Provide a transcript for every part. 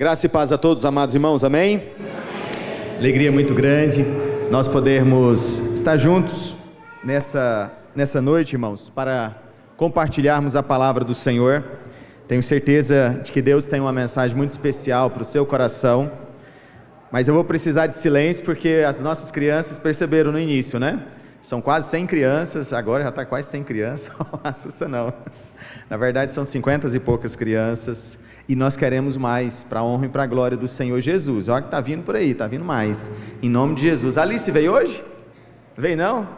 Graça e paz a todos, amados irmãos, amém? Alegria muito grande nós podermos estar juntos nessa noite, irmãos, para compartilharmos a palavra do Senhor. Tenho certeza de que Deus tem uma mensagem muito especial para o seu coração, mas eu vou precisar de silêncio porque as nossas crianças perceberam no início, né? São quase 100 crianças, agora já está quase 100 crianças, não assusta não. Na verdade são 50 e poucas crianças, e nós queremos mais, para a honra e para a glória do Senhor Jesus. Olha que está vindo por aí, está vindo mais, em nome de Jesus. Alice veio hoje? Veio não?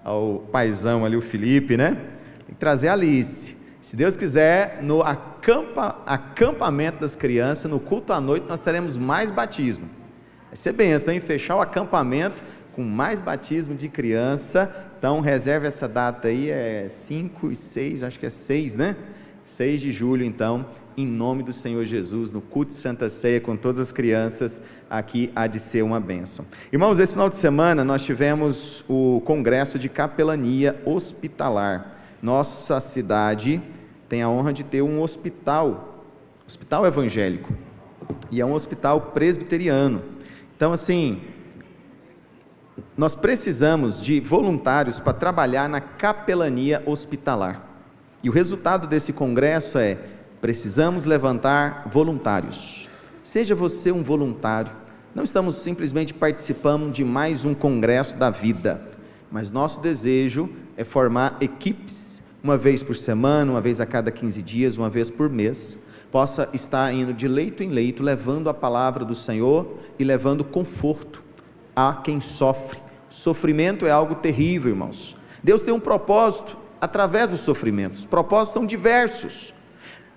O paizão ali, o Felipe, né? Tem que trazer a Alice. Se Deus quiser, no acampamento das crianças, no culto à noite, nós teremos mais batismo. Vai ser bênção, hein? Fechar o acampamento com mais batismo de criança. Então reserve essa data aí, é 5 e 6, acho que é 6, né? 6 de julho, então, em nome do Senhor Jesus, no culto de Santa Ceia, com todas as crianças, aqui há de ser uma bênção. Irmãos, esse final de semana nós tivemos o congresso de capelania hospitalar. Nossa cidade tem a honra de ter um hospital evangélico, e é um hospital presbiteriano. Então, assim, nós precisamos de voluntários para trabalhar na capelania hospitalar. E o resultado desse congresso é: precisamos levantar voluntários. Seja você um voluntário. Não estamos simplesmente participando de mais um congresso da vida, mas nosso desejo é formar equipes, uma vez por semana, uma vez a cada 15 dias, uma vez por mês, possa estar indo de leito em leito, levando a palavra do Senhor e levando conforto a quem sofre. Sofrimento é algo terrível, irmãos. Deus tem um propósito através dos sofrimentos. Os propósitos são diversos,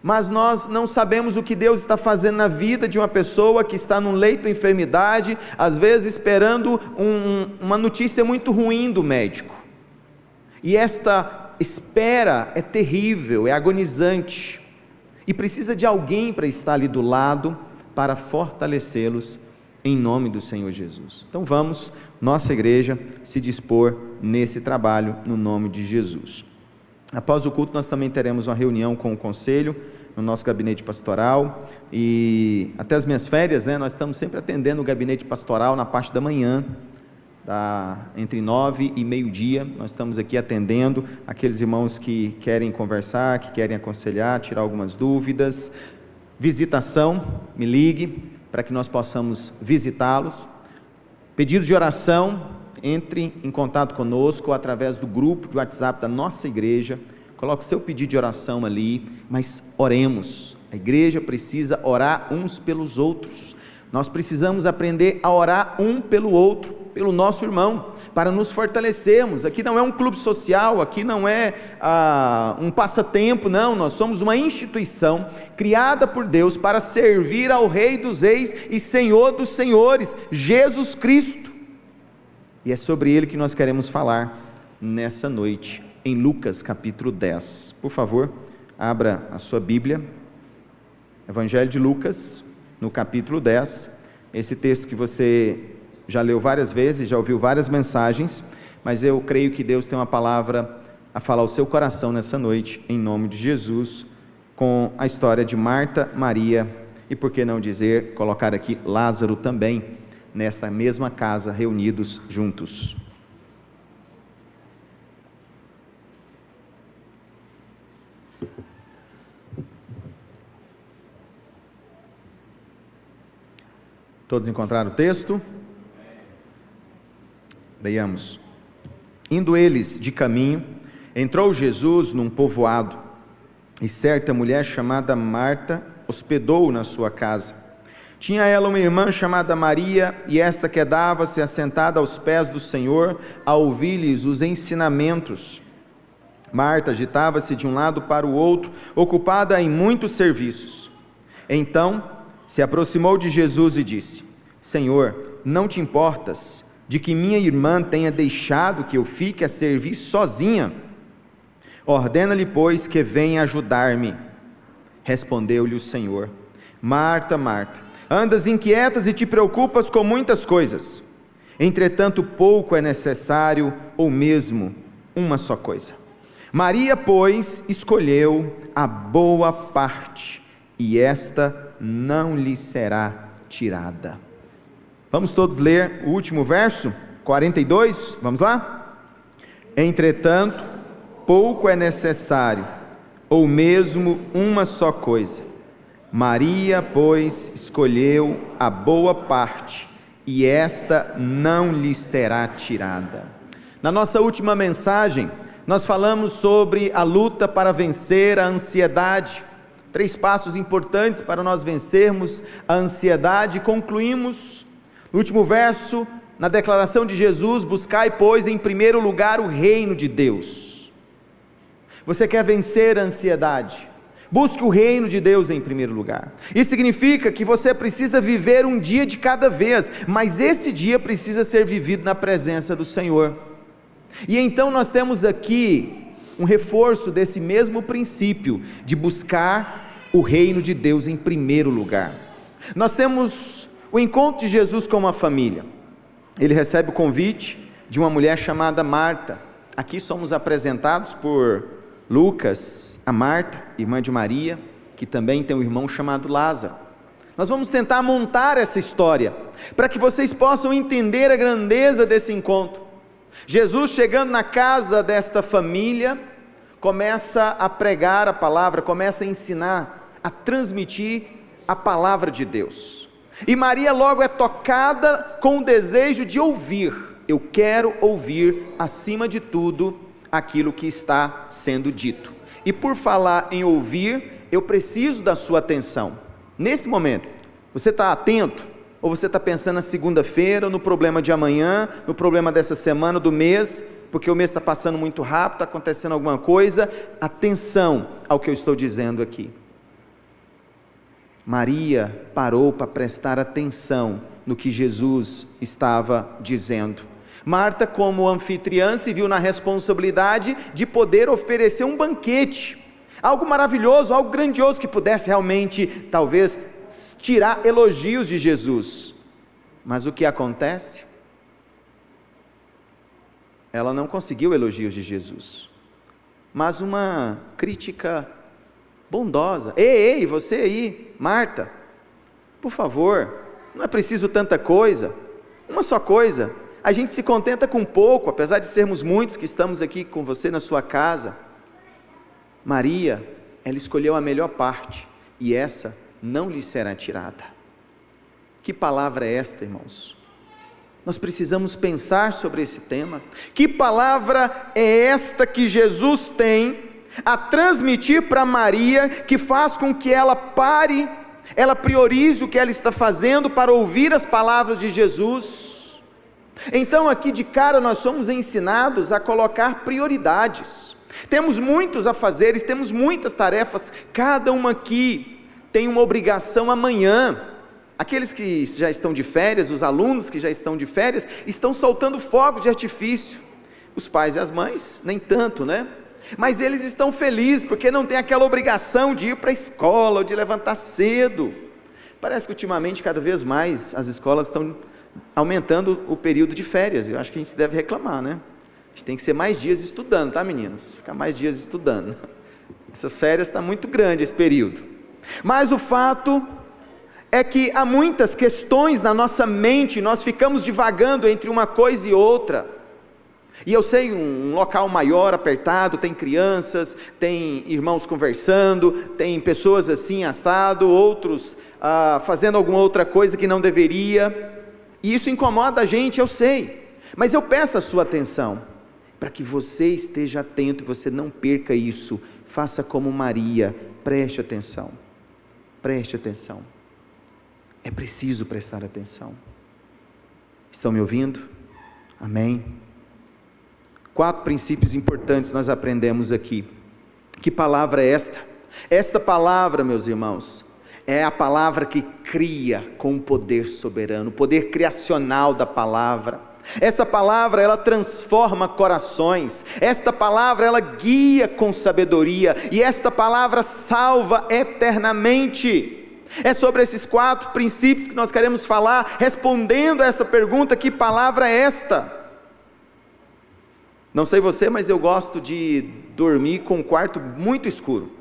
mas nós não sabemos o que Deus está fazendo na vida de uma pessoa que está num leito de enfermidade, às vezes esperando uma notícia muito ruim do médico, e esta espera é terrível, é agonizante, e precisa de alguém para estar ali do lado, para fortalecê-los em nome do Senhor Jesus. Então vamos, nossa igreja, se dispor nesse trabalho no nome de Jesus. Após o culto nós também teremos uma reunião com o conselho, no nosso gabinete pastoral, e até as minhas férias, né, nós estamos sempre atendendo o gabinete pastoral na parte da manhã, entre 9 e meio-dia, nós estamos aqui atendendo aqueles irmãos que querem conversar, que querem aconselhar, tirar algumas dúvidas. Visitação, me ligue, para que nós possamos visitá-los. Pedido de oração, entre em contato conosco através do grupo de WhatsApp da nossa igreja, coloque o seu pedido de oração ali, mas oremos. A igreja precisa orar uns pelos outros, nós precisamos aprender a orar um pelo outro, pelo nosso irmão, para nos fortalecermos. Aqui não é um clube social, aqui não é um passatempo, não, nós somos uma instituição criada por Deus para servir ao Rei dos Reis e Senhor dos Senhores, Jesus Cristo, e é sobre Ele que nós queremos falar nessa noite, em Lucas capítulo 10, por favor, abra a sua Bíblia, Evangelho de Lucas, no capítulo 10, esse texto que você já leu várias vezes, já ouviu várias mensagens, mas eu creio que Deus tem uma palavra a falar ao seu coração nessa noite, em nome de Jesus, com a história de Marta, Maria, e por que não dizer, colocar aqui Lázaro também, nesta mesma casa, reunidos juntos. Todos encontraram o texto? Leiamos. Indo eles de caminho, entrou Jesus num povoado, e certa mulher chamada Marta hospedou-o na sua casa. Tinha ela uma irmã chamada Maria, e esta quedava-se assentada aos pés do Senhor, a ouvir-lhes os ensinamentos. Marta agitava-se de um lado para o outro, ocupada em muitos serviços. Então se aproximou de Jesus e disse: Senhor, não te importas de que minha irmã tenha deixado que eu fique a servir sozinha? Ordena-lhe, pois, que venha ajudar-me. Respondeu-lhe o Senhor: Marta, Marta, andas inquietas e te preocupas com muitas coisas. Entretanto, pouco é necessário, ou mesmo uma só coisa. Maria, pois, escolheu a boa parte, e esta não lhe será tirada. Vamos todos ler o último verso, 42, vamos lá? Entretanto, pouco é necessário, ou mesmo uma só coisa. Maria, pois, escolheu a boa parte, e esta não lhe será tirada. Na nossa última mensagem, nós falamos sobre a luta para vencer a ansiedade. 3 passos importantes para nós vencermos a ansiedade. Concluímos no último verso, na declaração de Jesus: buscai, pois, em primeiro lugar o reino de Deus. Você quer vencer a ansiedade? Busque o reino de Deus em primeiro lugar. Isso significa que você precisa viver um dia de cada vez, mas esse dia precisa ser vivido na presença do Senhor. E então nós temos aqui um reforço desse mesmo princípio, de buscar o reino de Deus em primeiro lugar. Nós temos o encontro de Jesus com uma família. Ele recebe o convite de uma mulher chamada Marta. Aqui somos apresentados por Lucas, a Marta, irmã de Maria, que também tem um irmão chamado Lázaro. Nós vamos tentar montar essa história, para que vocês possam entender a grandeza desse encontro. Jesus, chegando na casa desta família, começa a pregar a palavra, começa a ensinar, a transmitir a palavra de Deus. E Maria logo é tocada com o desejo de ouvir. Eu quero ouvir, acima de tudo, aquilo que está sendo dito. E por falar em ouvir, eu preciso da sua atenção. Nesse momento, você está atento? Ou você está pensando na segunda-feira, no problema de amanhã, no problema dessa semana, do mês, porque o mês está passando muito rápido, está acontecendo alguma coisa? Atenção ao que eu estou dizendo aqui. Maria parou para prestar atenção no que Jesus estava dizendo. Marta, como anfitriã, se viu na responsabilidade de poder oferecer um banquete, algo maravilhoso, algo grandioso, que pudesse realmente, talvez, tirar elogios de Jesus. Mas o que acontece? Ela não conseguiu elogios de Jesus, mas uma crítica bondosa. Ei, você aí, Marta, por favor, não é preciso tanta coisa, uma só coisa. A gente se contenta com pouco, apesar de sermos muitos que estamos aqui com você na sua casa. Maria, ela escolheu a melhor parte, e essa não lhe será tirada. Que palavra é esta, irmãos? Nós precisamos pensar sobre esse tema. Que palavra é esta que Jesus tem a transmitir para Maria, que faz com que ela pare, ela priorize o que ela está fazendo para ouvir as palavras de Jesus? Então aqui de cara nós somos ensinados a colocar prioridades. Temos muitos afazeres, temos muitas tarefas, cada uma aqui tem uma obrigação amanhã. Aqueles que já estão de férias, os alunos que já estão de férias, estão soltando fogos de artifício. Os pais e as mães, nem tanto, né? Mas eles estão felizes, porque não tem aquela obrigação de ir para a escola, ou de levantar cedo. Parece que ultimamente, cada vez mais, as escolas estão aumentando o período de férias. Eu acho que a gente deve reclamar, né? A gente tem que ser mais dias estudando, tá, meninos? Ficar mais dias estudando. Essas férias está muito grande esse período. Mas o fato é que há muitas questões na nossa mente, nós ficamos divagando entre uma coisa e outra. E eu sei, um local maior, apertado, tem crianças, tem irmãos conversando, tem pessoas assim assado, outros fazendo alguma outra coisa que não deveria. E isso incomoda a gente, eu sei, mas eu peço a sua atenção, para que você esteja atento, você não perca isso. Faça como Maria, preste atenção, é preciso prestar atenção. Estão me ouvindo? Amém? 4 princípios importantes nós aprendemos aqui. Que palavra é esta? Esta palavra, meus irmãos, é a palavra que cria com o poder soberano, o poder criacional da palavra. Essa palavra, ela transforma corações. Esta palavra, ela guia com sabedoria. E esta palavra salva eternamente. É sobre esses 4 princípios que nós queremos falar, respondendo a essa pergunta: que palavra é esta? Não sei você, mas eu gosto de dormir com um quarto muito escuro.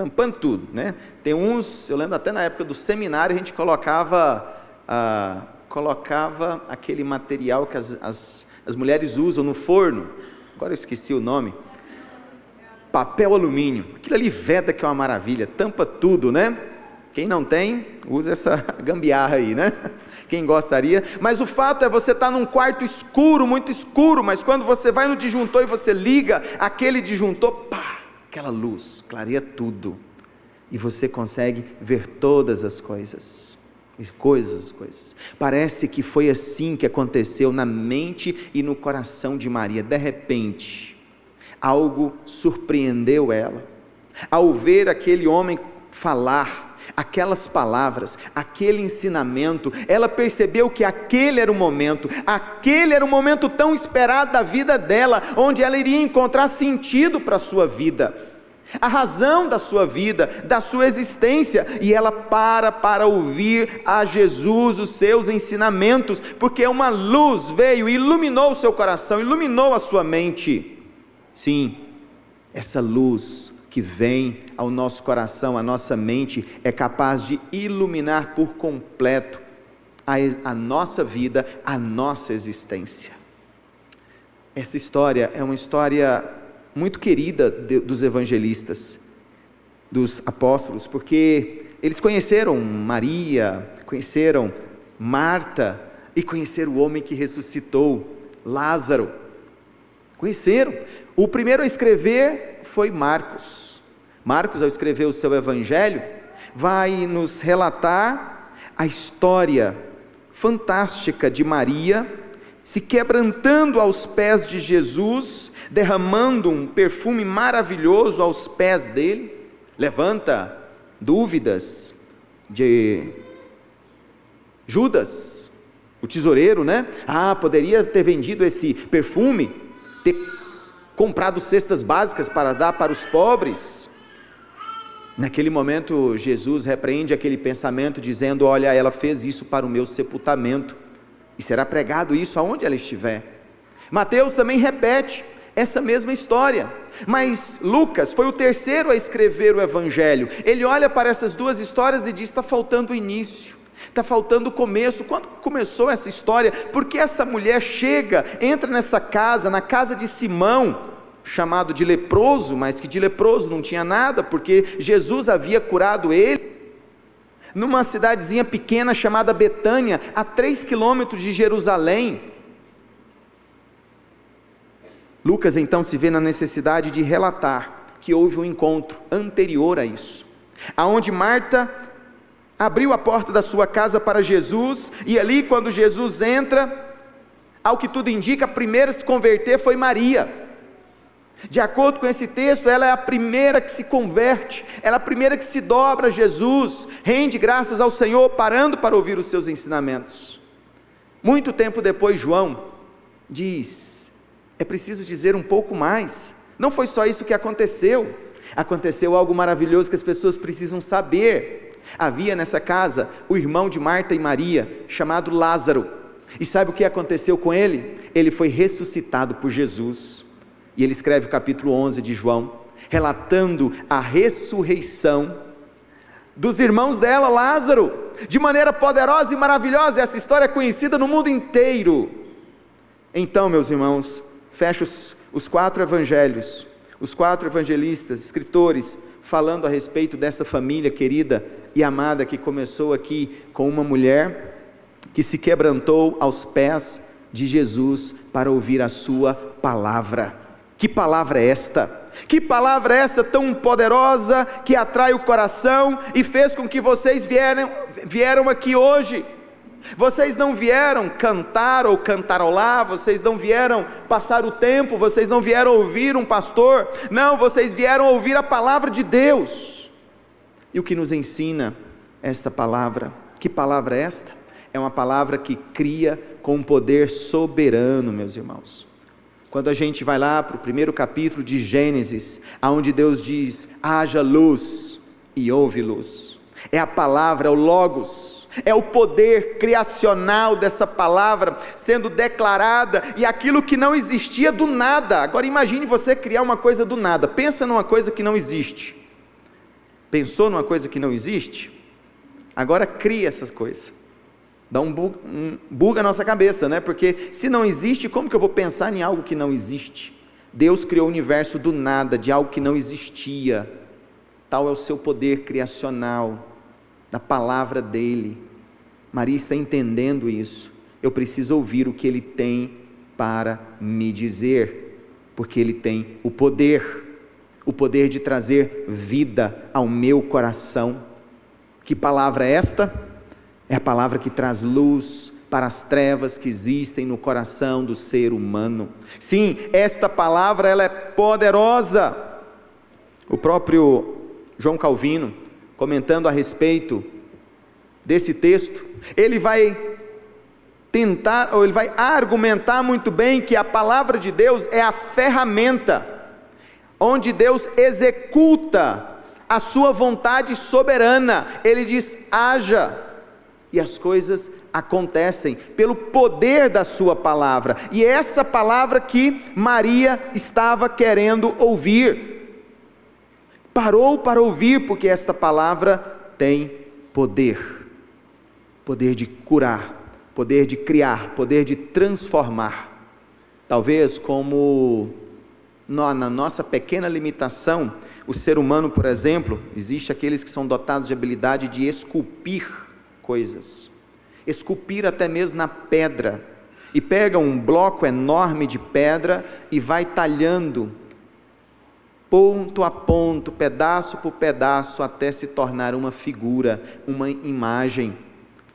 tampando tudo, né? Tem uns, eu lembro até na época do seminário, a gente colocava aquele material que as mulheres usam no forno, agora eu esqueci o nome, papel alumínio, aquilo ali veda, que é uma maravilha, tampa tudo, né? Quem não tem, usa essa gambiarra aí, né? Quem gostaria, mas o fato é você estar num quarto escuro, muito escuro, mas quando você vai no disjuntor e você liga aquele disjuntor, pá, aquela luz, clareia tudo, e você consegue ver todas as coisas. Parece que foi assim que aconteceu na mente e no coração de Maria. De repente, algo surpreendeu ela, ao ver aquele homem falar, aquelas palavras, aquele ensinamento, ela percebeu que aquele era o momento tão esperado da vida dela, onde ela iria encontrar sentido para a sua vida, a razão da sua vida, da sua existência, e ela para ouvir a Jesus, os seus ensinamentos, porque uma luz veio e iluminou o seu coração, iluminou a sua mente. Sim, essa luz que vem ao nosso coração, à nossa mente, é capaz de iluminar por completo a nossa vida, a nossa existência. Essa história é uma história muito querida dos evangelistas, dos apóstolos, porque eles conheceram Maria, conheceram Marta e conheceram o homem que ressuscitou, Lázaro. Conheceram. O primeiro a escrever foi Marcos. Marcos, ao escrever o seu evangelho, vai nos relatar a história fantástica de Maria se quebrantando aos pés de Jesus, derramando um perfume maravilhoso aos pés dele. Levanta dúvidas de Judas, o tesoureiro, né? Poderia ter vendido esse perfume, ter comprado cestas básicas para dar para os pobres. Naquele momento Jesus repreende aquele pensamento, dizendo: olha, ela fez isso para o meu sepultamento, e será pregado isso aonde ela estiver. Mateus também repete essa mesma história, mas Lucas foi o terceiro a escrever o evangelho. Ele olha para essas duas histórias e diz: está faltando o início, está faltando o começo. Quando começou essa história? Porque essa mulher chega, entra nessa casa, na casa de Simão, chamado de leproso, mas que de leproso não tinha nada, porque Jesus havia curado ele, numa cidadezinha pequena chamada Betânia, a 3 quilômetros de Jerusalém. Lucas então se vê na necessidade de relatar que houve um encontro anterior a isso, aonde Marta abriu a porta da sua casa para Jesus, e ali quando Jesus entra, ao que tudo indica, a primeira a se converter foi Maria. De acordo com esse texto, ela é a primeira que se converte, ela é a primeira que se dobra a Jesus, rende graças ao Senhor, parando para ouvir os seus ensinamentos. Muito tempo depois, João diz: é preciso dizer um pouco mais, não foi só isso que aconteceu algo maravilhoso que as pessoas precisam saber. Havia nessa casa o irmão de Marta e Maria, chamado Lázaro, e sabe o que aconteceu com ele? Ele foi ressuscitado por Jesus. E ele escreve o capítulo 11 de João, relatando a ressurreição dos irmãos dela, Lázaro, de maneira poderosa e maravilhosa. Essa história é conhecida no mundo inteiro. Então, meus irmãos, fecha os 4 evangelhos, os 4 evangelistas, escritores, falando a respeito dessa família querida e amada, que começou aqui com uma mulher que se quebrantou aos pés de Jesus para ouvir a sua palavra. Que palavra é esta? Que palavra é essa tão poderosa, que atrai o coração e fez com que vocês vieram aqui hoje? Vocês não vieram cantar ou cantarolar, vocês não vieram passar o tempo, vocês não vieram ouvir um pastor, não, vocês vieram ouvir a palavra de Deus. E o que nos ensina esta palavra? Que palavra é esta? É uma palavra que cria com um poder soberano, meus irmãos. Quando a gente vai lá para o primeiro capítulo de Gênesis, onde Deus diz: haja luz, e houve luz. É a palavra, é o Logos, é o poder criacional dessa palavra sendo declarada, e aquilo que não existia do nada. Agora imagine você criar uma coisa do nada, pensa numa coisa que não existe. Pensou numa coisa que não existe? Agora cria essas coisas. Dá um buga a nossa cabeça, né? Porque se não existe, como que eu vou pensar em algo que não existe? Deus criou o universo do nada, de algo que não existia. Tal é o seu poder criacional, da palavra dele. Maria está entendendo isso. Eu preciso ouvir o que ele tem para me dizer, porque ele tem o poder de trazer vida ao meu coração. Que palavra é esta? É a palavra que traz luz para as trevas que existem no coração do ser humano. Sim, esta palavra ela é poderosa. O próprio João Calvino, comentando a respeito desse texto, ele vai tentar, ou ele vai argumentar muito bem que a palavra de Deus é a ferramenta onde Deus executa a sua vontade soberana. Ele diz: haja, e as coisas acontecem pelo poder da sua palavra. E é essa palavra que Maria estava querendo ouvir. Parou para ouvir, porque esta palavra tem poder de curar, poder de criar, poder de transformar. Talvez como na nossa pequena limitação, o ser humano, por exemplo, existe aqueles que são dotados de habilidade de esculpir coisas, esculpir até mesmo na pedra, e pega um bloco enorme de pedra e vai talhando ponto a ponto, pedaço por pedaço, até se tornar uma figura, uma imagem.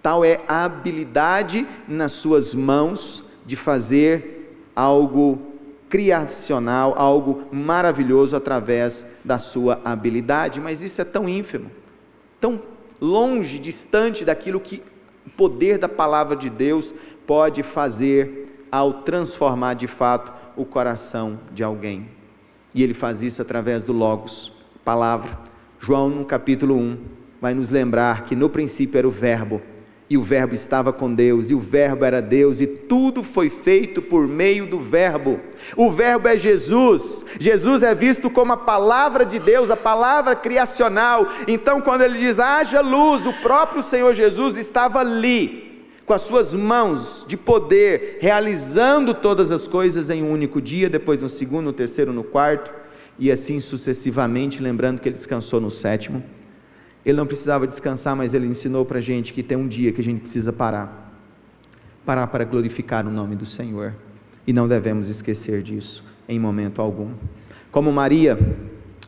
Tal é a habilidade nas suas mãos de fazer algo criacional, algo maravilhoso através da sua habilidade. Mas isso é tão ínfimo, tão longe, distante daquilo que o poder da palavra de Deus pode fazer ao transformar de fato o coração de alguém. E ele faz isso através do Logos, palavra. João, no capítulo 1, vai nos lembrar que no princípio era o Verbo, e o Verbo estava com Deus, e o Verbo era Deus, e tudo foi feito por meio do Verbo. O Verbo é Jesus. Jesus é visto como a palavra de Deus, a palavra criacional. Então, quando ele diz: haja luz, o próprio Senhor Jesus estava ali, com as suas mãos de poder, realizando todas as coisas em um único dia, depois no segundo, no terceiro, no quarto, e assim sucessivamente, lembrando que ele descansou no sétimo. Ele não precisava descansar, mas ele ensinou para a gente que tem um dia que a gente precisa parar para glorificar o nome do Senhor, e não devemos esquecer disso em momento algum. Como Maria,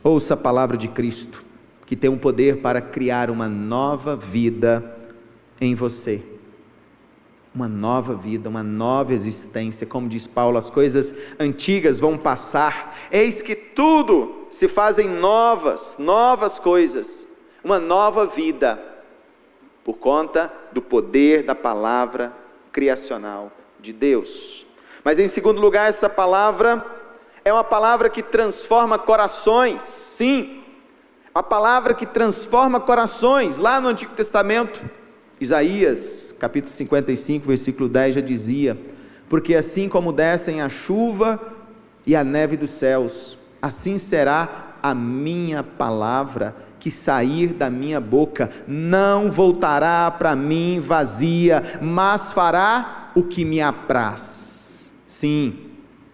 ouça a palavra de Cristo, que tem um poder para criar uma nova vida em você, uma nova vida, uma nova existência. Como diz Paulo, as coisas antigas vão passar, eis que tudo se fazem novas coisas, uma nova vida, por conta do poder da palavra criacional de Deus. Mas em segundo lugar, essa palavra é uma palavra que transforma corações. Sim, a palavra que transforma corações. Lá no Antigo Testamento, Isaías capítulo 55, versículo 10 já dizia: porque assim como descem a chuva e a neve dos céus, assim será a minha palavra que sair da minha boca, não voltará para mim vazia, mas fará o que me apraz. Sim,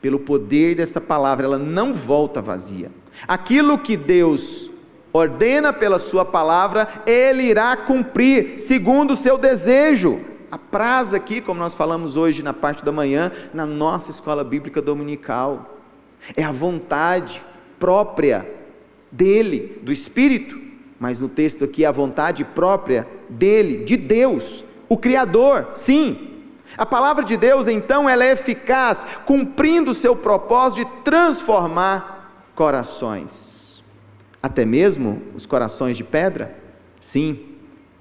pelo poder dessa palavra, ela não volta vazia. Aquilo que Deus ordena pela sua palavra, Ele irá cumprir, segundo o seu desejo. Apraz aqui, como nós falamos hoje na parte da manhã, na nossa escola bíblica dominical, é a vontade própria dele, do Espírito, mas no texto aqui, a vontade própria dele, de Deus, o Criador. Sim, a palavra de Deus então, ela é eficaz, cumprindo o seu propósito de transformar corações, até mesmo os corações de pedra. Sim,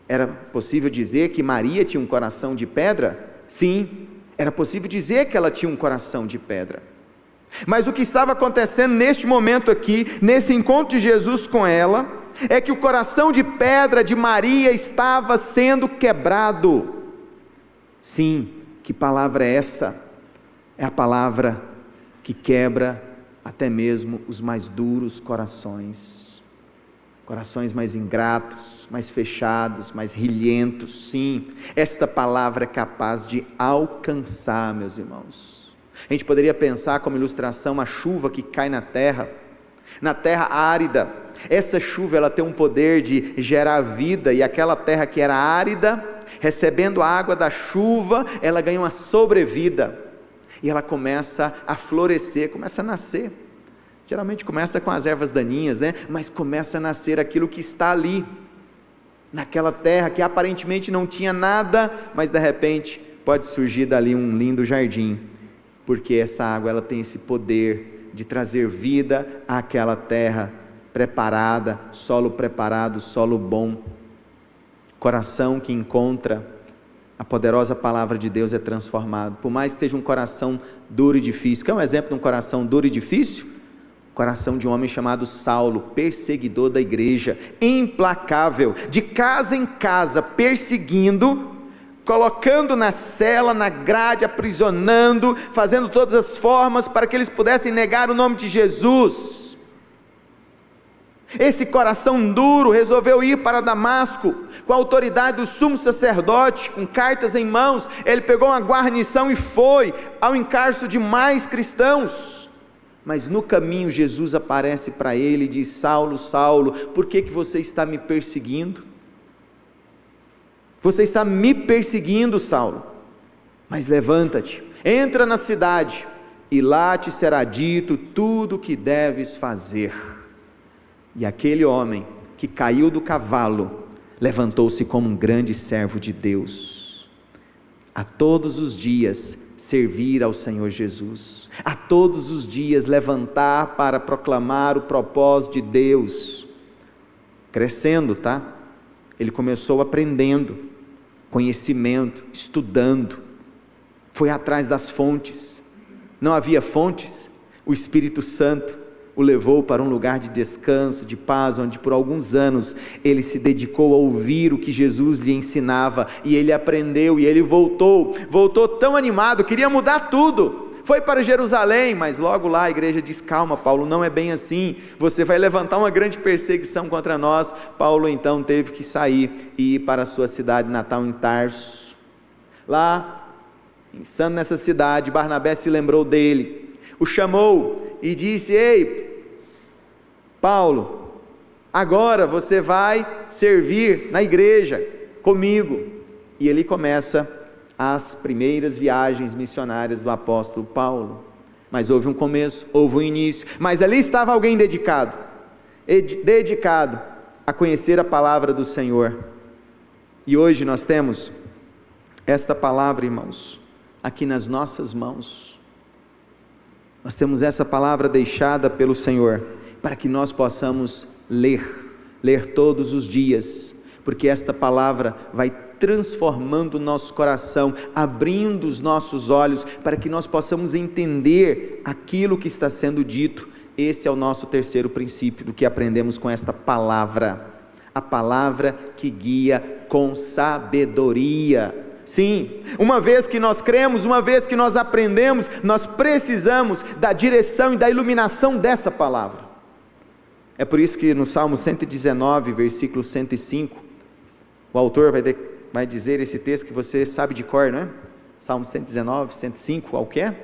era possível dizer que Maria tinha um coração de pedra? Sim, era possível dizer que ela tinha um coração de pedra. Mas o que estava acontecendo neste momento aqui, nesse encontro de Jesus com ela, é que o coração de pedra de Maria estava sendo quebrado. Sim, que palavra é essa? É a palavra que quebra até mesmo os mais duros corações. corações mais ingratos, mais fechados, mais rilhentos. Sim, esta palavra é capaz de alcançar, meus irmãos. A gente poderia pensar como ilustração a chuva que cai na terra árida. Essa chuva, ela tem um poder de gerar vida, e aquela terra que era árida, recebendo a água da chuva, ela ganha uma sobrevida, e ela começa a florescer, começa a nascer. Geralmente começa com as ervas daninhas, né? Mas começa a nascer aquilo que está ali, naquela terra que aparentemente não tinha nada, mas de repente pode surgir dali um lindo jardim, porque essa água, ela tem esse poder de trazer vida àquela terra preparada, solo bom. Coração que encontra a poderosa palavra de Deus é transformado, por mais que seja um coração duro e difícil. Quer um exemplo de um coração duro e difícil? O coração de um homem chamado Saulo, perseguidor da igreja, implacável, de casa em casa, perseguindo, colocando na cela, na grade, aprisionando, fazendo todas as formas para que eles pudessem negar o nome de Jesus. Esse coração duro resolveu ir para Damasco, com a autoridade do sumo sacerdote, com cartas em mãos. Ele pegou uma guarnição e foi ao encárcero de mais cristãos. Mas no caminho Jesus aparece para ele e diz: Saulo, Saulo, por que você está me perseguindo? Você está me perseguindo, Saulo, mas levanta-te, entra na cidade, e lá te será dito tudo o que deves fazer. E aquele homem que caiu do cavalo, levantou-se como um grande servo de Deus, a todos os dias servir ao Senhor Jesus, a todos os dias levantar para proclamar o propósito de Deus, crescendo, tá? Ele começou aprendendo conhecimento, estudando, foi atrás das fontes. Não havia fontes, o Espírito Santo o levou para um lugar de descanso, de paz, onde por alguns anos ele se dedicou a ouvir o que Jesus lhe ensinava, e ele aprendeu, e ele voltou tão animado, queria mudar tudo. Foi para Jerusalém, mas logo lá a igreja diz: calma, Paulo, não é bem assim, você vai levantar uma grande perseguição contra nós. Paulo então teve que sair e ir para a sua cidade natal, em Tarso. Lá, estando nessa cidade, Barnabé se lembrou dele, o chamou e disse: ei, Paulo, agora você vai servir na igreja comigo. E ele começa as primeiras viagens missionárias do apóstolo Paulo. Mas houve um começo, houve um início, mas ali estava alguém dedicado a conhecer a palavra do Senhor. E hoje nós temos esta palavra, irmãos, aqui nas nossas mãos. Nós temos essa palavra deixada pelo Senhor, para que nós possamos ler todos os dias, porque esta palavra vai transformando o nosso coração, abrindo os nossos olhos, para que nós possamos entender aquilo que está sendo dito. Esse é o nosso terceiro princípio do que aprendemos com esta palavra, a palavra que guia com sabedoria. Sim, uma vez que nós cremos, uma vez que nós aprendemos, nós precisamos da direção e da iluminação dessa palavra. É por isso que no Salmo 119, versículo 105, o autor vai dizer esse texto que você sabe de cor, não é? Salmo 119, 105, qual que é?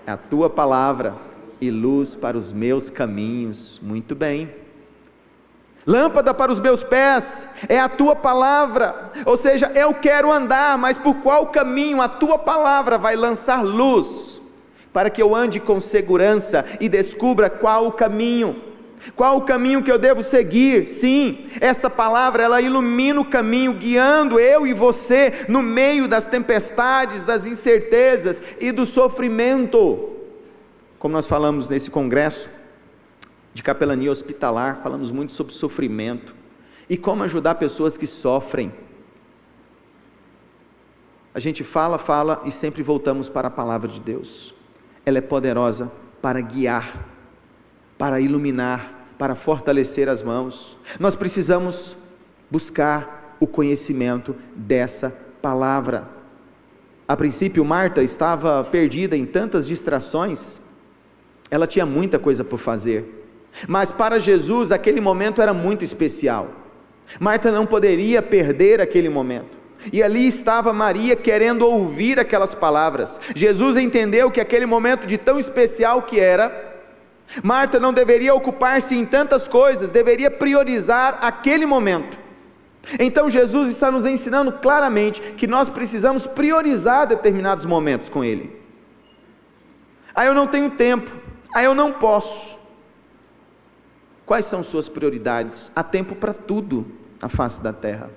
É a tua palavra e luz para os meus caminhos. Muito bem. Lâmpada para os meus pés é a tua palavra, ou seja, eu quero andar, mas por qual caminho? A tua palavra vai lançar luz, para que eu ande com segurança e descubra qual o caminho que eu devo seguir. Sim, esta palavra, ela ilumina o caminho, guiando eu e você, no meio das tempestades, das incertezas e do sofrimento. Como nós falamos nesse congresso de capelania hospitalar, falamos muito sobre sofrimento, e como ajudar pessoas que sofrem. A gente fala e sempre voltamos para a palavra de Deus. Ela é poderosa para guiar, para iluminar, para fortalecer as mãos. Nós precisamos buscar o conhecimento dessa palavra. A princípio, Marta estava perdida em tantas distrações, ela tinha muita coisa por fazer, Mas para Jesus aquele momento era muito especial. Marta não poderia perder aquele momento. E ali estava Maria querendo ouvir aquelas palavras. Jesus entendeu que aquele momento de tão especial que era, Marta não deveria ocupar-se em tantas coisas, deveria priorizar aquele momento. Então Jesus está nos ensinando claramente que nós precisamos priorizar determinados momentos com Ele. Eu não tenho tempo, eu não posso. Quais são suas prioridades? Há tempo para tudo na face da terra,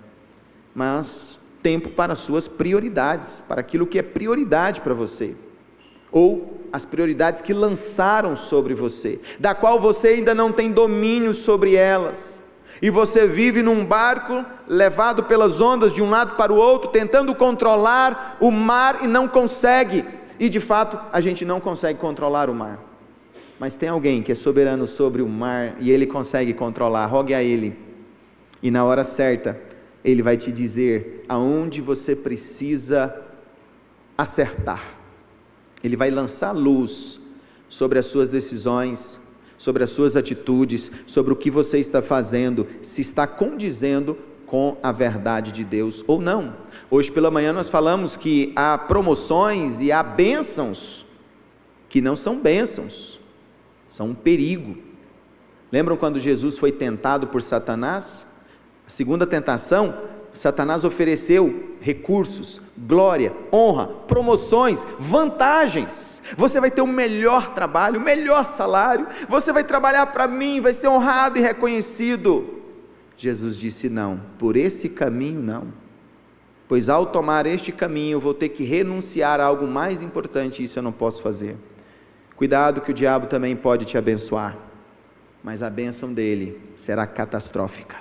mas tempo para suas prioridades, para aquilo que é prioridade para você, ou as prioridades que lançaram sobre você, da qual você ainda não tem domínio sobre elas, e você vive num barco levado pelas ondas de um lado para o outro, tentando controlar o mar e não consegue, e de fato a gente não consegue controlar o mar, mas tem alguém que é soberano sobre o mar, e Ele consegue controlar. Rogue a Ele, e na hora certa, Ele vai te dizer aonde você precisa acertar. Ele vai lançar luz sobre as suas decisões, sobre as suas atitudes, sobre o que você está fazendo, se está condizendo com a verdade de Deus ou não. Hoje pela manhã nós falamos que há promoções e há bênçãos que não são bênçãos, são um perigo. Lembram quando Jesus foi tentado por Satanás? A segunda tentação, Satanás ofereceu recursos, glória, honra, promoções, vantagens. Você vai ter o melhor trabalho, o melhor salário, você vai trabalhar para mim, vai ser honrado e reconhecido. Jesus disse não, por esse caminho não, pois ao tomar este caminho eu vou ter que renunciar a algo mais importante, e isso eu não posso fazer. Cuidado que o diabo também pode te abençoar, mas a bênção dele será catastrófica.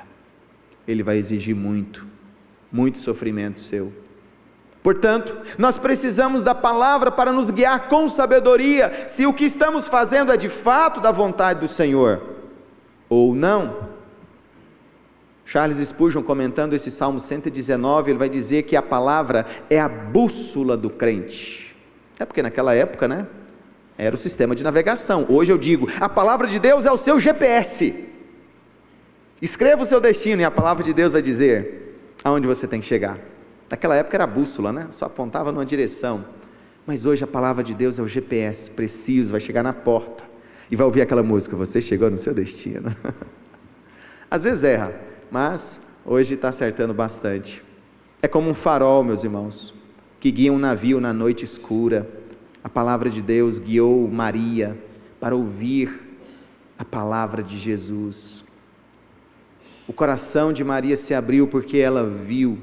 Ele vai exigir muito sofrimento seu. Portanto, nós precisamos da palavra para nos guiar com sabedoria, se o que estamos fazendo é de fato da vontade do Senhor, ou não. Charles Spurgeon, comentando esse Salmo 119, ele vai dizer que a palavra é a bússola do crente. É porque naquela época, né, era o sistema de navegação. Hoje eu digo, a palavra de Deus é o seu GPS. Escreva o seu destino e a palavra de Deus vai dizer aonde você tem que chegar. Naquela época era a bússola, né? Só apontava numa direção. Mas hoje a palavra de Deus é o GPS preciso, vai chegar na porta e vai ouvir aquela música, você chegou no seu destino. Às vezes erra, mas hoje está acertando bastante. É como um farol, meus irmãos, que guia um navio na noite escura. A palavra de Deus guiou Maria para ouvir a palavra de Jesus. O coração de Maria se abriu porque ela viu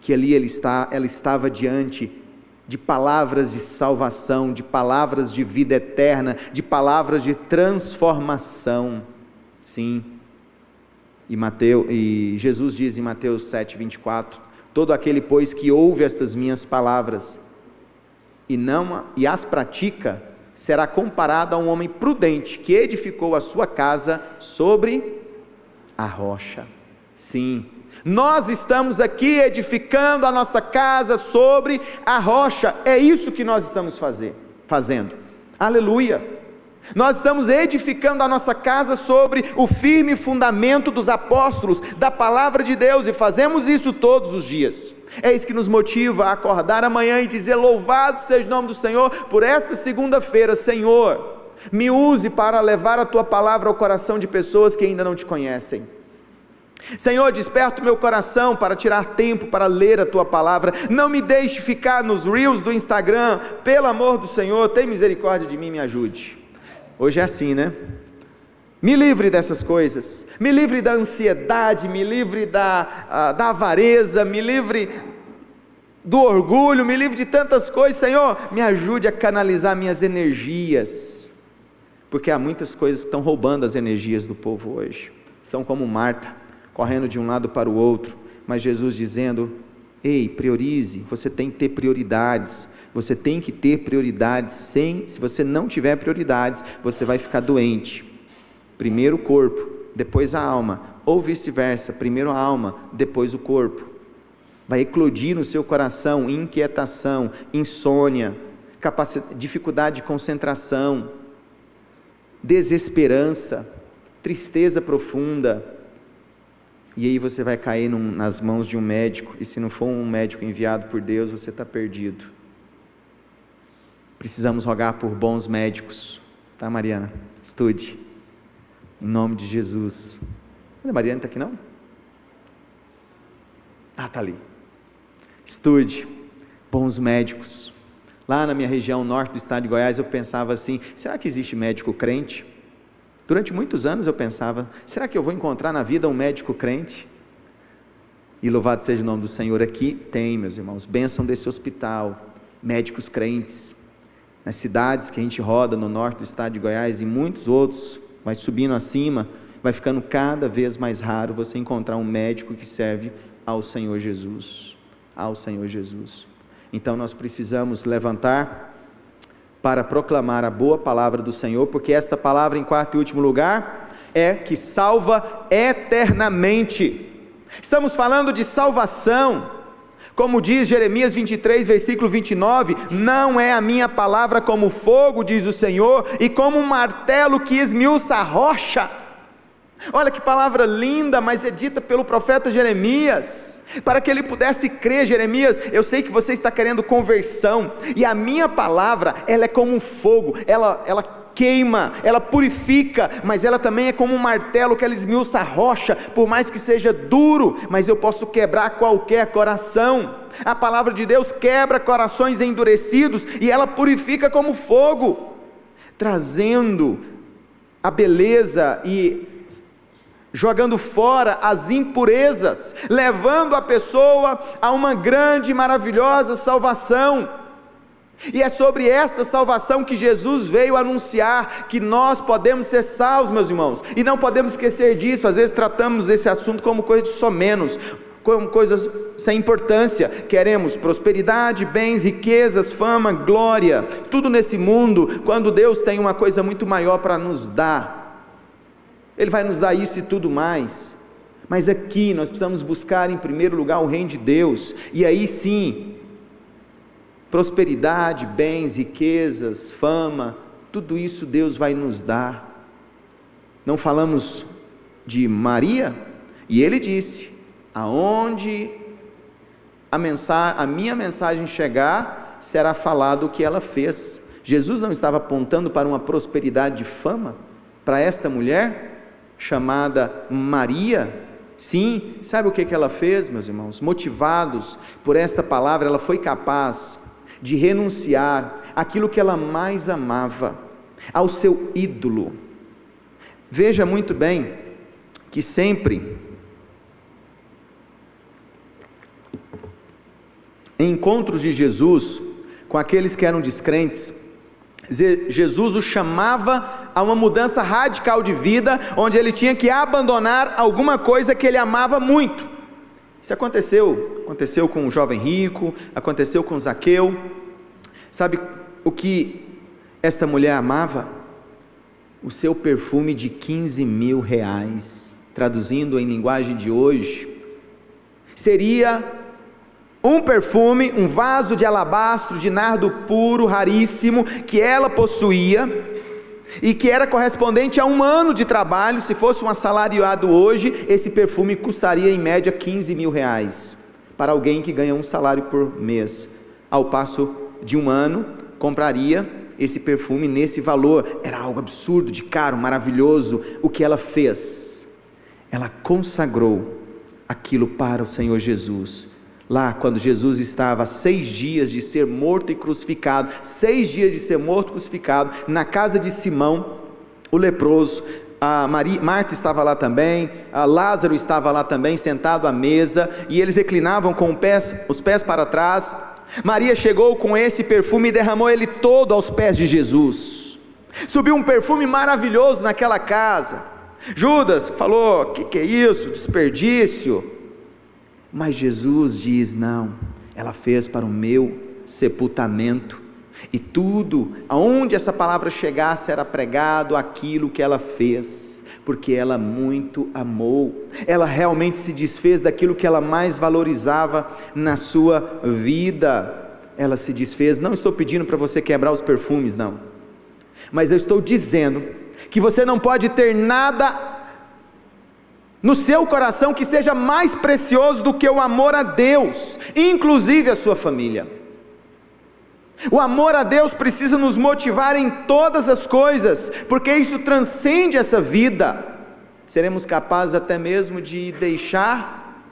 que ali ela estava diante de palavras de salvação, de palavras de vida eterna, de palavras de transformação. Sim. E Jesus diz em Mateus 7:24, todo aquele, pois, que ouve estas minhas palavras e as pratica, será comparado a um homem prudente, que edificou a sua casa sobre a rocha. Sim, nós estamos aqui edificando a nossa casa sobre a rocha, é isso que nós estamos fazendo, aleluia, nós estamos edificando a nossa casa sobre o firme fundamento dos apóstolos, da palavra de Deus, e fazemos isso todos os dias. É isso que nos motiva a acordar amanhã e dizer, louvado seja o nome do Senhor, por esta segunda-feira. Senhor, me use para levar a tua palavra ao coração de pessoas que ainda não te conhecem. Senhor, desperta o meu coração para tirar tempo para ler a tua palavra, não me deixe ficar nos reels do Instagram, pelo amor do Senhor, tem misericórdia de mim, me ajude. Hoje é assim, né? Me livre dessas coisas, me livre da ansiedade, me livre da avareza, me livre do orgulho, me livre de tantas coisas. Senhor, me ajude a canalizar minhas energias, porque há muitas coisas que estão roubando as energias do povo hoje, estão como Marta, correndo de um lado para o outro, mas Jesus dizendo, ei, priorize, você tem que ter prioridades, você tem que ter prioridades, se você não tiver prioridades, você vai ficar doente. Primeiro o corpo, depois a alma, ou vice-versa, primeiro a alma, depois o corpo. Vai eclodir no seu coração inquietação, insônia, dificuldade de concentração, desesperança, tristeza profunda, e aí você vai cair nas mãos de um médico, e se não for um médico enviado por Deus, você está perdido. Precisamos rogar por bons médicos, tá, Mariana? Estude, em nome de Jesus. A Mariana está aqui não? Está ali. Estude, bons médicos. Lá na minha região norte do estado de Goiás, eu pensava assim, será que existe médico crente? Durante muitos anos eu pensava, será que eu vou encontrar na vida um médico crente? E louvado seja o nome do Senhor, aqui tem, meus irmãos, bênção desse hospital, médicos crentes, nas cidades que a gente roda no norte do estado de Goiás e muitos outros, vai subindo acima, vai ficando cada vez mais raro você encontrar um médico que serve ao Senhor Jesus, ao Senhor Jesus. Então nós precisamos levantar para proclamar a boa palavra do Senhor, porque esta palavra, em quarto e último lugar, é que salva eternamente. Estamos falando de salvação, como diz Jeremias 23, versículo 29, não é a minha palavra como fogo, diz o Senhor, e como um martelo que esmiuça a rocha. Olha que palavra linda, mas é dita pelo profeta Jeremias, para que ele pudesse crer. Jeremias, eu sei que você está querendo conversão, e a minha palavra, ela é como um fogo, ela queima, ela purifica, mas ela também é como um martelo que ela esmiuça a rocha, por mais que seja duro, mas eu posso quebrar qualquer coração. A palavra de Deus quebra corações endurecidos, e ela purifica como fogo, trazendo a beleza e jogando fora as impurezas, levando a pessoa a uma grande e maravilhosa salvação. E é sobre esta salvação que Jesus veio anunciar, que nós podemos ser salvos, meus irmãos, e não podemos esquecer disso. Às vezes tratamos esse assunto como coisa de somenos, como coisas sem importância. Queremos prosperidade, bens, riquezas, fama, glória, tudo nesse mundo, quando Deus tem uma coisa muito maior para nos dar. Ele vai nos dar isso e tudo mais, mas aqui nós precisamos buscar em primeiro lugar o reino de Deus, e aí sim, prosperidade, bens, riquezas, fama, tudo isso Deus vai nos dar. Não falamos de Maria? E ele disse, aonde a minha mensagem chegar, será falado o que ela fez. Jesus não estava apontando para uma prosperidade de fama, para esta mulher chamada Maria? Sim, sabe o que ela fez, meus irmãos? Motivados por esta palavra, ela foi capaz de renunciar àquilo que ela mais amava, ao seu ídolo. Veja muito bem, que sempre, em encontros de Jesus, com aqueles que eram descrentes, Jesus o chamava a uma mudança radical de vida, onde ele tinha que abandonar alguma coisa que ele amava muito. Isso aconteceu com o jovem rico, aconteceu com Zaqueu. Sabe o que esta mulher amava? O seu perfume de 15 mil reais, traduzindo em linguagem de hoje, seria um perfume, um vaso de alabastro de nardo puro, raríssimo, que ela possuía, e que era correspondente a um ano de trabalho. Se fosse um assalariado hoje, esse perfume custaria em média 15 mil reais, para alguém que ganha um salário por mês, ao passo de um ano, compraria esse perfume nesse valor. Era algo absurdo, de caro, maravilhoso. O que ela fez? Ela consagrou aquilo para o Senhor Jesus, lá quando Jesus estava a 6 dias de ser morto e crucificado, 6 dias de ser morto e crucificado, na casa de Simão, o leproso. A Marta estava lá também, a Lázaro estava lá também, sentado à mesa, e eles reclinavam com os pés para trás. Maria chegou com esse perfume e derramou ele todo aos pés de Jesus. Subiu um perfume maravilhoso naquela casa. Judas falou, que é isso, desperdício. Mas Jesus diz, não, ela fez para o meu sepultamento, e tudo, aonde essa palavra chegasse, era pregado aquilo que ela fez, porque ela muito amou. Ela realmente se desfez daquilo que ela mais valorizava na sua vida. Ela se desfez. Não estou pedindo para você quebrar os perfumes, não, mas eu estou dizendo que você não pode ter nada no seu coração que seja mais precioso do que o amor a Deus, inclusive a sua família. O amor a Deus precisa nos motivar em todas as coisas, porque isso transcende essa vida. Seremos capazes até mesmo de deixar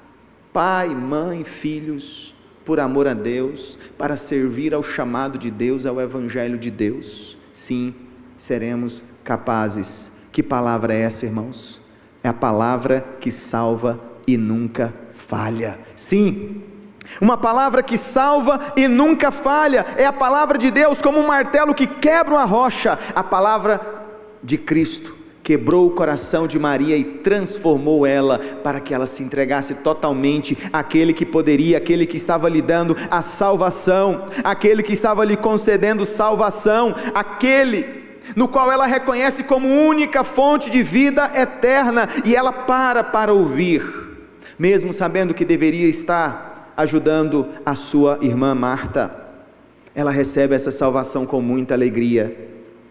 pai, mãe, filhos, por amor a Deus, para servir ao chamado de Deus, ao Evangelho de Deus. Sim, seremos capazes. Que palavra é essa, irmãos? É a palavra que salva e nunca falha. Sim, uma palavra que salva e nunca falha, é a palavra de Deus, como um martelo que quebra uma rocha. A palavra de Cristo quebrou o coração de Maria e transformou ela, para que ela se entregasse totalmente àquele que poderia, aquele que estava lhe dando a salvação, aquele que estava lhe concedendo salvação, aquele no qual ela reconhece como única fonte de vida eterna, e ela para ouvir, mesmo sabendo que deveria estar ajudando a sua irmã Marta. Ela recebe essa salvação com muita alegria,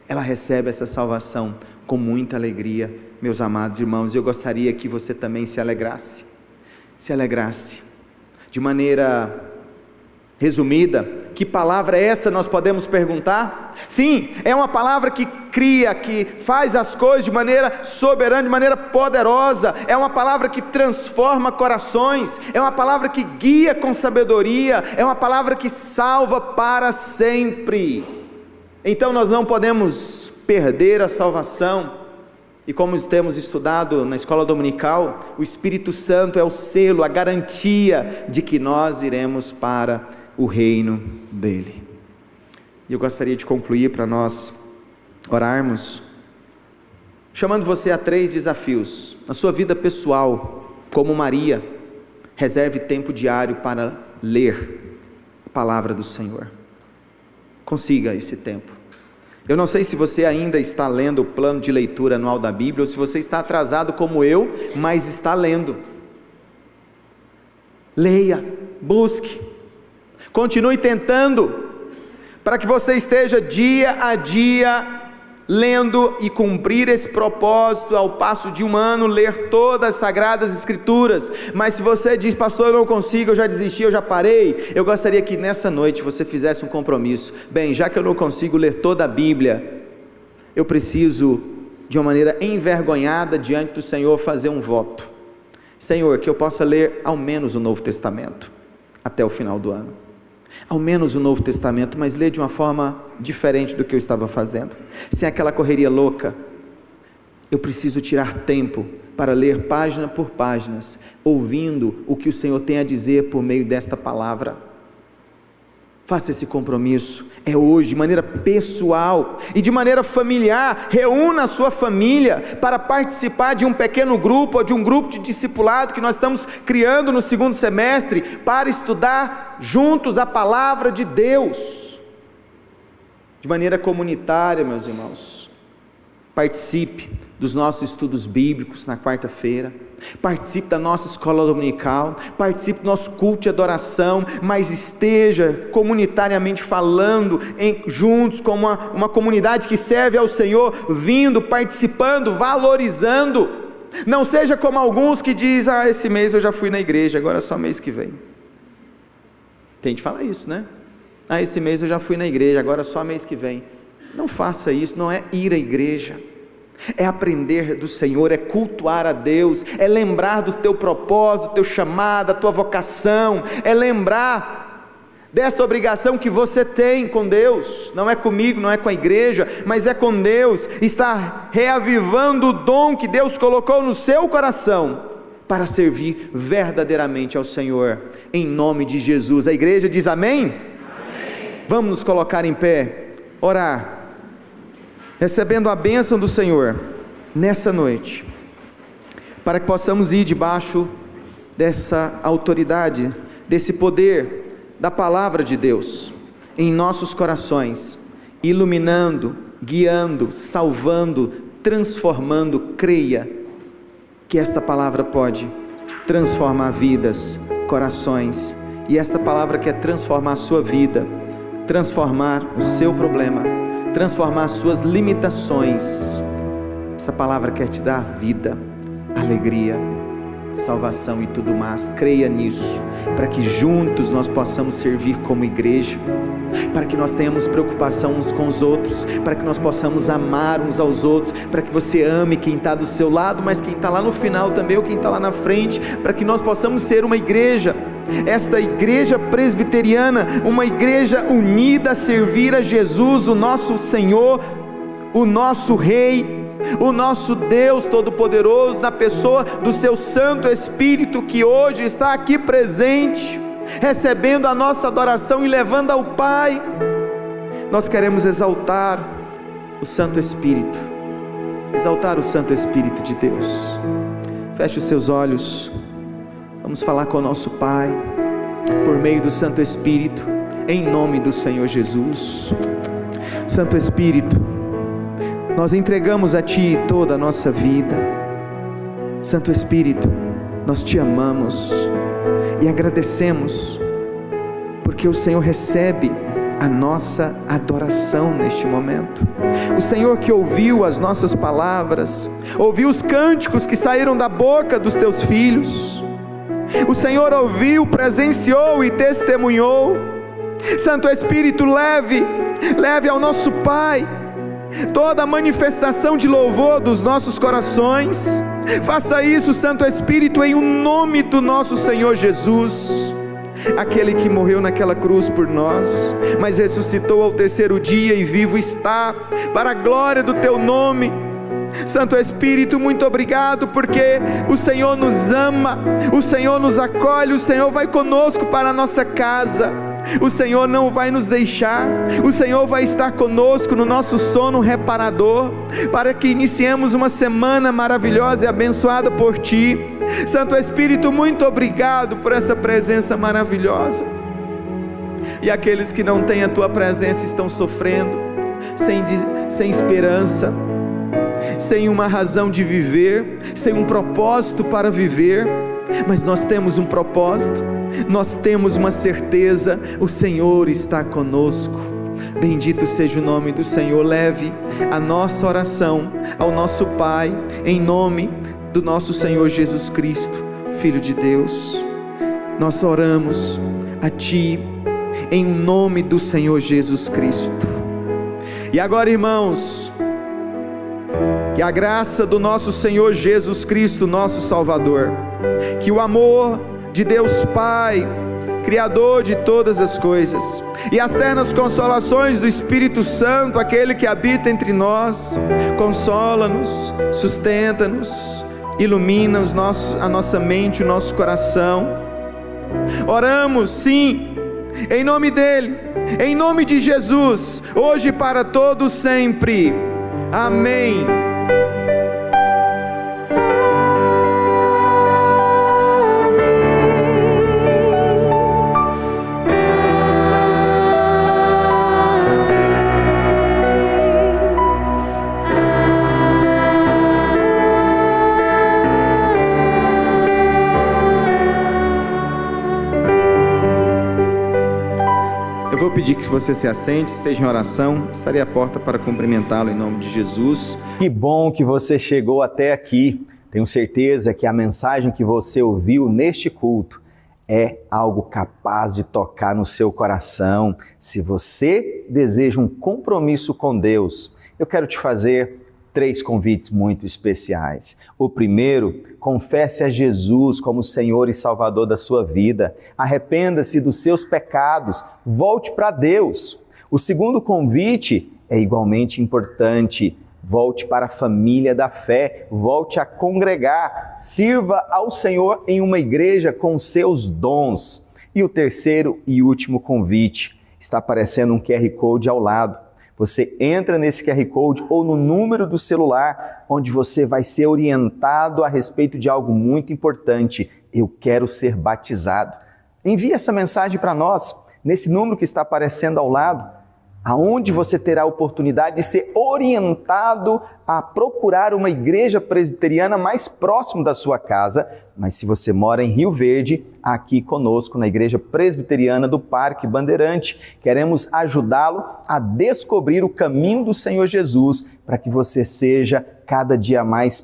ela recebe essa salvação com muita alegria. Meus amados irmãos, eu gostaria que você também se alegrasse, de maneira resumida. Que palavra é essa, nós podemos perguntar? Sim, é uma palavra que cria, que faz as coisas de maneira soberana, de maneira poderosa. É uma palavra que transforma corações, é uma palavra que guia com sabedoria, é uma palavra que salva para sempre. Então nós não podemos perder a salvação. E como temos estudado na escola dominical, o Espírito Santo é o selo, a garantia de que nós iremos para o reino dele. E eu gostaria de concluir para nós orarmos, chamando você a 3 desafios. Na sua vida pessoal, como Maria, reserve tempo diário para ler a palavra do Senhor. Consiga esse tempo. Eu não sei se você ainda está lendo o plano de leitura anual da Bíblia, ou se você está atrasado como eu, mas está lendo. Leia, busque, continue tentando, para que você esteja dia a dia lendo e cumprir esse propósito, ao passo de um ano, ler todas as Sagradas Escrituras. Mas se você diz: pastor, eu não consigo, eu já desisti, eu já parei, eu gostaria que nessa noite você fizesse um compromisso. Bem, já que eu não consigo ler toda a Bíblia, eu preciso, de uma maneira envergonhada diante do Senhor, fazer um voto. Senhor, que eu possa ler ao menos o Novo Testamento até o final do ano, ao menos o Novo Testamento, mas ler de uma forma diferente do que eu estava fazendo, sem aquela correria louca. Eu preciso tirar tempo para ler página por páginas, ouvindo o que o Senhor tem a dizer por meio desta palavra. Faça esse compromisso, é hoje, de maneira pessoal e de maneira familiar. Reúna a sua família para participar de um pequeno grupo, ou de um grupo de discipulado que nós estamos criando no segundo semestre, para estudar juntos a palavra de Deus, de maneira comunitária, meus irmãos. Participe dos nossos estudos bíblicos na quarta-feira, participe da nossa escola dominical, participe do nosso culto de adoração, mas esteja comunitariamente falando, juntos, como uma comunidade que serve ao Senhor, vindo, participando, valorizando. Não seja como alguns que dizem: esse mês eu já fui na igreja, agora é só mês que vem. Tem gente que fala isso, né? Esse mês eu já fui na igreja, agora é só mês que vem. Não faça isso, não é ir à igreja, é aprender do Senhor, é cultuar a Deus, é lembrar do teu propósito, do teu chamado, da tua vocação, é lembrar desta obrigação que você tem com Deus. Não é comigo, não é com a igreja, mas é com Deus. Está reavivando o dom que Deus colocou no seu coração, para servir verdadeiramente ao Senhor, em nome de Jesus. A igreja diz amém? Amém. Vamos nos colocar em pé, orar, recebendo a bênção do Senhor nessa noite, para que possamos ir debaixo dessa autoridade, desse poder da palavra de Deus em nossos corações, iluminando, guiando, salvando, transformando. Creia que esta palavra pode transformar vidas, corações, e esta palavra quer transformar a sua vida, transformar o seu problema, transformar as suas limitações. Essa palavra quer te dar vida, alegria, salvação e tudo mais. Creia nisso, para que juntos nós possamos servir como igreja, para que nós tenhamos preocupação uns com os outros, para que nós possamos amar uns aos outros, para que você ame quem está do seu lado, mas quem está lá no final também, ou quem está lá na frente, para que nós possamos ser uma igreja, esta igreja presbiteriana, uma igreja unida a servir a Jesus, o nosso Senhor, o nosso Rei, o nosso Deus Todo-Poderoso, na pessoa do seu Santo Espírito, que hoje está aqui presente, recebendo a nossa adoração e levando ao Pai. Nós queremos exaltar o Santo Espírito, exaltar o Santo Espírito de Deus. Feche os seus olhos, vamos falar com o nosso Pai, por meio do Santo Espírito, em nome do Senhor Jesus. Santo Espírito, nós entregamos a Ti toda a nossa vida. Santo Espírito, nós Te amamos e agradecemos, porque o Senhor recebe a nossa adoração neste momento. O Senhor que ouviu as nossas palavras, ouviu os cânticos que saíram da boca dos Teus filhos, o Senhor ouviu, presenciou e testemunhou. Santo Espírito, leve ao nosso Pai toda a manifestação de louvor dos nossos corações. Faça isso, Santo Espírito, em o nome do nosso Senhor Jesus, aquele que morreu naquela cruz por nós, mas ressuscitou ao terceiro dia e vivo está, para a glória do Teu nome. Santo Espírito, muito obrigado, porque o Senhor nos ama, o Senhor nos acolhe, o Senhor vai conosco para a nossa casa, o Senhor não vai nos deixar, o Senhor vai estar conosco no nosso sono reparador, para que iniciemos uma semana maravilhosa e abençoada por Ti. Santo Espírito, muito obrigado por essa presença maravilhosa. E aqueles que não têm a Tua presença estão sofrendo, sem esperança, sem uma razão de viver, sem um propósito para viver. Mas nós temos um propósito, nós temos uma certeza: o Senhor está conosco. Bendito seja o nome do Senhor. Leve a nossa oração ao nosso Pai, em nome do nosso Senhor Jesus Cristo, Filho de Deus. Nós oramos a Ti, em nome do Senhor Jesus Cristo. E agora, irmãos, que a graça do nosso Senhor Jesus Cristo, nosso Salvador, que o amor de Deus Pai, Criador de todas as coisas, e as ternas consolações do Espírito Santo, aquele que habita entre nós, consola-nos, sustenta-nos, ilumina a nossa mente, o nosso coração. Oramos, sim, em nome dEle, em nome de Jesus, hoje e para todos sempre. Amém. Eu vou pedir que você se assente, esteja em oração, estarei à porta para cumprimentá-lo em nome de Jesus. Que bom que você chegou até aqui. Tenho certeza que a mensagem que você ouviu neste culto é algo capaz de tocar no seu coração. Se você deseja um compromisso com Deus, eu quero te fazer 3 convites muito especiais. O primeiro, confesse a Jesus como Senhor e Salvador da sua vida. Arrependa-se dos seus pecados, volte para Deus. O segundo convite é igualmente importante. Volte para a família da fé, volte a congregar, sirva ao Senhor em uma igreja com seus dons. E o terceiro e último convite, está aparecendo um QR Code ao lado. Você entra nesse QR Code ou no número do celular, onde você vai ser orientado a respeito de algo muito importante. Eu quero ser batizado. Envie essa mensagem para nós, nesse número que está aparecendo ao lado, aonde você terá a oportunidade de ser orientado a procurar uma igreja presbiteriana mais próximo da sua casa. Mas se você mora em Rio Verde, aqui conosco na Igreja Presbiteriana do Parque Bandeirante, queremos ajudá-lo a descobrir o caminho do Senhor Jesus, para que você seja cada dia mais